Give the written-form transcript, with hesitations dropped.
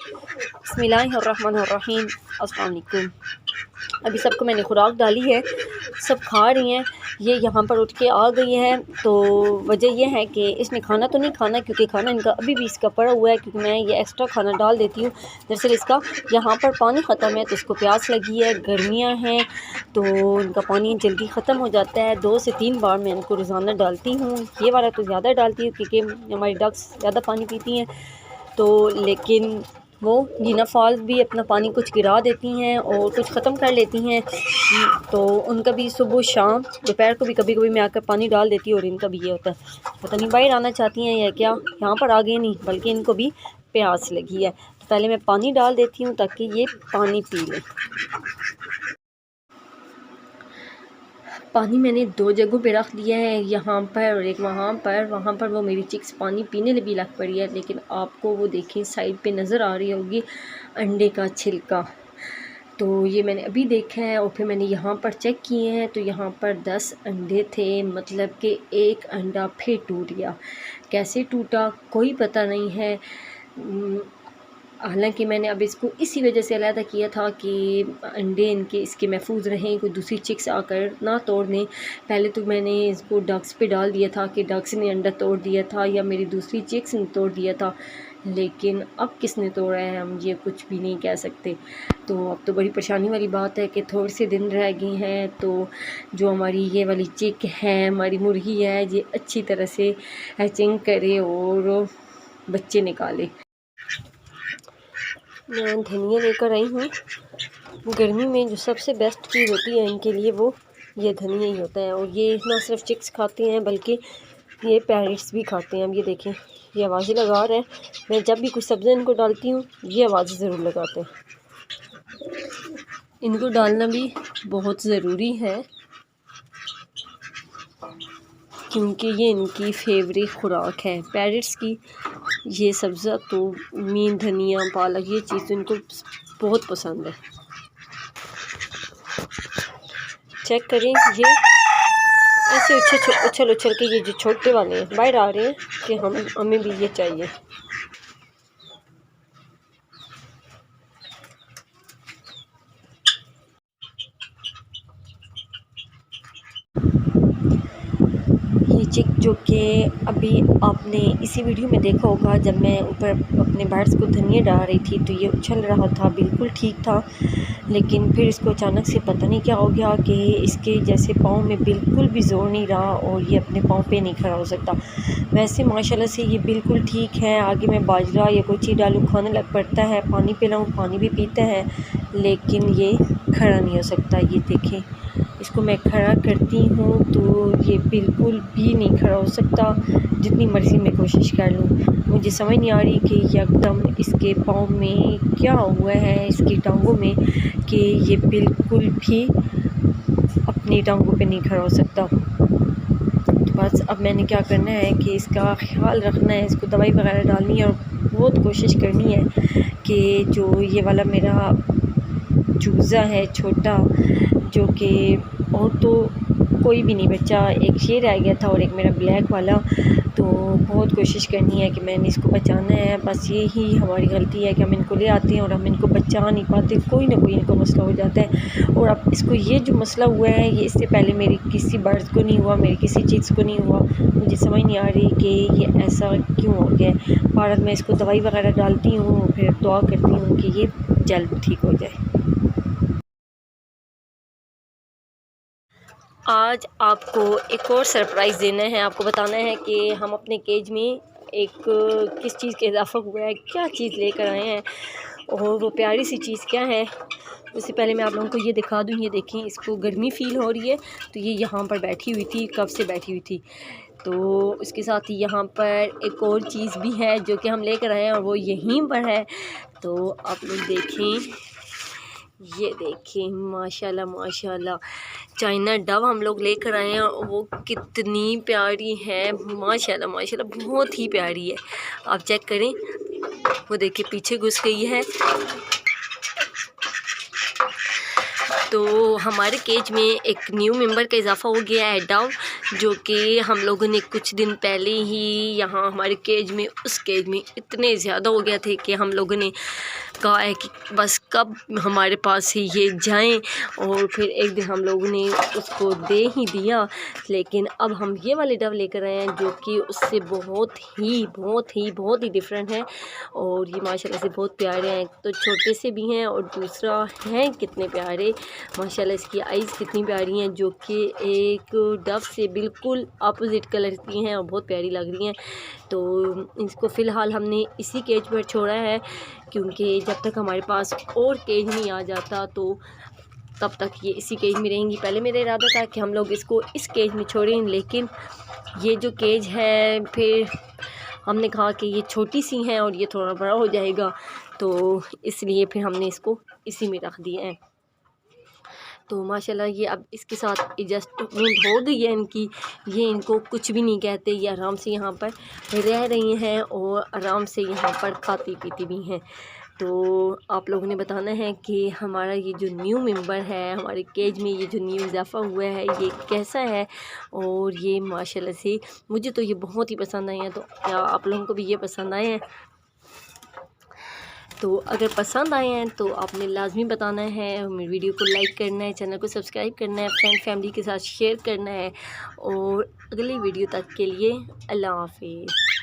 बिस्मिल्लाहिर्रहमानिर्रहीम। अस्सलाम वालेकुम। अभी सबको मैंने खुराक डाली है, सब खा रही हैं। ये यहाँ पर उठ के आ गई है, तो वजह यह है कि इसने खाना तो नहीं खाना, क्योंकि खाना इनका अभी भी इसका पड़ा हुआ है, क्योंकि मैं ये एक्स्ट्रा खाना डाल देती हूँ। दरअसल इसका यहाँ पर पानी ख़त्म है, तो इसको प्यास लगी है, गर्मियाँ हैं, तो इनका पानी जल्दी ख़त्म हो जाता है। 2 से 3 बार मैं इनको रोज़ाना डालती हूँ। ये वाला तो ज़्यादा डालती हूँ, क्योंकि हमारी डक्स ज़्यादा पानी पीती हैं, तो लेकिन वो जीना फॉल्स भी अपना पानी कुछ गिरा देती हैं और कुछ ख़त्म कर लेती हैं, तो उनका भी सुबह शाम दोपहर को भी कभी कभी मैं आकर पानी डाल देती हूँ। और इनका भी ये होता है, पता नहीं बाहर आना चाहती हैं या क्या, यहाँ पर आ गए नहीं, बल्कि इनको भी प्यास लगी है। तो पहले मैं पानी डाल देती हूँ ताकि ये पानी पी लें। पानी मैंने 2 जगहों पे रख दिया है, यहाँ पर और एक वहाँ पर। वहाँ पर वो मेरी चिक्स पानी पीने भी लग पड़ी है, लेकिन आपको वो देखें साइड पे नज़र आ रही होगी अंडे का छिलका, तो ये मैंने अभी देखा है। और फिर मैंने यहाँ पर चेक किए हैं, तो यहाँ पर 10 अंडे थे, मतलब कि एक अंडा फिर टूट गया। कैसे टूटा कोई पता नहीं है। हालांकि मैंने अब इसको इसी वजह से अलहदा किया था कि अंडे इनके इसके महफूज रहें, कोई दूसरी चिक्स आकर ना तोड़ दें। पहले तो मैंने इसको डक्स पे डाल दिया था कि डक्स ने अंडा तोड़ दिया था या मेरी दूसरी चिक्स ने तोड़ दिया था, लेकिन अब किसने तोड़ा है हम ये कुछ भी नहीं कह सकते। तो अब तो बड़ी परेशानी वाली बात है कि थोड़े से दिन रह गए हैं, तो जो हमारी ये वाली चिक है, हमारी मुर्गी है, ये अच्छी तरह से हैचिंग करे और बच्चे निकाले। मैं धनिया लेकर आई हूँ। गर्मी में जो सबसे बेस्ट चीज़ होती है इनके लिए, वो ये धनिया ही होता है। और ये ना सिर्फ चिक्स खाते हैं, बल्कि ये पैरट्स भी खाते हैं। अब ये देखें, ये आवाज़ें लगा रहे हैं। मैं जब भी कुछ सब्ज़ी इनको डालती हूँ, ये आवाज़ें ज़रूर लगाते हैं। इनको डालना भी बहुत ज़रूरी है, क्योंकि ये इनकी फेवरेट खुराक है पैरट्स की। ये सब्ज़ा तो मीन, धनिया, पालक, ये चीज़ इनको बहुत पसंद है। चेक करें, ये ऐसे उछल उछल के, ये जो छोटे वाले हैं बाहर आ रहे हैं कि हमें भी ये चाहिए। ये चिक जो कि अभी आपने इसी वीडियो में देखा होगा, जब मैं ऊपर अपने बर्ड्स को धनिया डाल रही थी, तो ये उछल रहा था, बिल्कुल ठीक था। लेकिन फिर इसको अचानक से पता नहीं क्या हो गया कि इसके जैसे पाँव में बिल्कुल भी ज़ोर नहीं रहा और ये अपने पाँव पे नहीं खड़ा हो सकता। वैसे माशाल्लाह से ये बिल्कुल ठीक है। आगे मैं बाजरा या कोई चीज़ डालूँ खाने लग पड़ता है, पानी पिलाऊँ पानी भी पीता है, लेकिन ये खड़ा नहीं हो सकता। ये देखें, इसको मैं खड़ा करती हूँ तो ये बिल्कुल भी नहीं खड़ा हो सकता, जितनी मर्ज़ी मैं कोशिश कर लूँ। मुझे समझ नहीं आ रही कि एकदम इसके पाँव में क्या हुआ है, इसकी टांगों में, कि ये बिल्कुल भी अपनी टांगों पे नहीं खड़ा हो सकता। तो बस अब मैंने क्या करना है कि इसका ख्याल रखना है, इसको दवाई वगैरह डालनी है और बहुत कोशिश करनी है कि जो ये वाला मेरा चूज़ा है छोटा, जो कि और तो कोई भी नहीं बचा, एक ये रह गया था और एक मेरा ब्लैक वाला, तो बहुत कोशिश करनी है कि मैंने इसको बचाना है। बस यही हमारी गलती है कि हम इनको ले आते हैं और हम इनको बचा नहीं पाते, कोई ना कोई इनको मसला हो जाता है। और अब इसको ये जो मसला हुआ है, ये इससे पहले मेरी किसी बर्ड्स को नहीं हुआ, मेरी किसी चिक्स को नहीं हुआ। मुझे समझ नहीं आ रही कि ये ऐसा क्यों हो गया। भारत में इसको दवाई वगैरह डालती हूँ, फिर दुआ करती हूँ कि ये जल्द ठीक हो जाए। आज आपको एक और सरप्राइज़ देना है, आपको बताना है कि हम अपने केज में एक किस चीज़ का इजाफ़ा हुआ है, क्या चीज़ लेकर आए हैं और वो प्यारी सी चीज़ क्या है। उससे पहले मैं आप लोगों को ये दिखा दूँ। ये देखें, इसको गर्मी फ़ील हो रही है, तो ये यहाँ पर बैठी हुई थी, कब से बैठी हुई थी। तो उसके साथ ही यहाँ पर एक और चीज़ भी है जो कि हम लेकर आए हैं, और वो यहीं पर है। तो आप लोग देखें, ये देखें, माशाल्लाह माशाल्लाह चाइना डव हम लोग लेकर आए हैं, वो कितनी प्यारी है, माशाल्लाह माशाल्लाह बहुत ही प्यारी है। आप चेक करें, वो देखिए पीछे घुस गई है। तो हमारे केज में एक न्यू मेंबर का इजाफ़ा हो गया है, डव, जो कि हम लोगों ने कुछ दिन पहले ही यहाँ हमारे केज में, उस केज में इतने ज़्यादा हो गया थे कि हम लोगों ने कहा है कि बस कब हमारे पास से ये जाएं। और फिर एक दिन हम लोगों ने उसको दे ही दिया। लेकिन अब हम ये वाले डव लेकर आए हैं जो कि उससे बहुत ही डिफरेंट है। और ये माशाल्लाह से बहुत प्यारे हैं, तो छोटे से भी हैं और दूसरा हैं कितने प्यारे माशाल्लाह। इसकी आइज़ कितनी प्यारी हैं, जो कि एक डव से बिल्कुल अपोजिट कलर की हैं और बहुत प्यारी लग रही हैं। तो इसको फ़िलहाल हमने इसी केज पर छोड़ा है, क्योंकि जब तक हमारे पास और केज नहीं आ जाता तो तब तक ये इसी केज में रहेंगी। पहले मेरा इरादा था कि हम लोग इसको इस केज में छोड़ें, लेकिन ये जो केज है फिर हमने कहा कि ये छोटी सी हैं और ये थोड़ा बड़ा हो जाएगा, तो इसलिए फिर हमने इसको इसी में रख दिया है। तो माशाल्लाह ये अब इसके साथ एडजस्टमेंट हो गई है इनकी। ये इनको कुछ भी नहीं कहते, ये आराम से यहाँ पर रह रही हैं और आराम से यहाँ पर खाती पीती भी हैं। तो आप लोगों ने बताना है कि हमारा ये जो न्यू मेंबर है हमारे केज में, ये जो न्यू इजाफ़ा हुआ है, ये कैसा है। और ये माशाल्लाह से मुझे तो ये बहुत ही पसंद आए हैं। तो क्या आप लोगों को भी ये पसंद आए हैं? तो अगर पसंद आए हैं तो आपने लाजमी बताना है, मेरी वीडियो को लाइक करना है, चैनल को सब्सक्राइब करना है, फ्रेंड फैमिली के साथ शेयर करना है। और अगली वीडियो तक के लिए अल्लाह हाफ़िज़।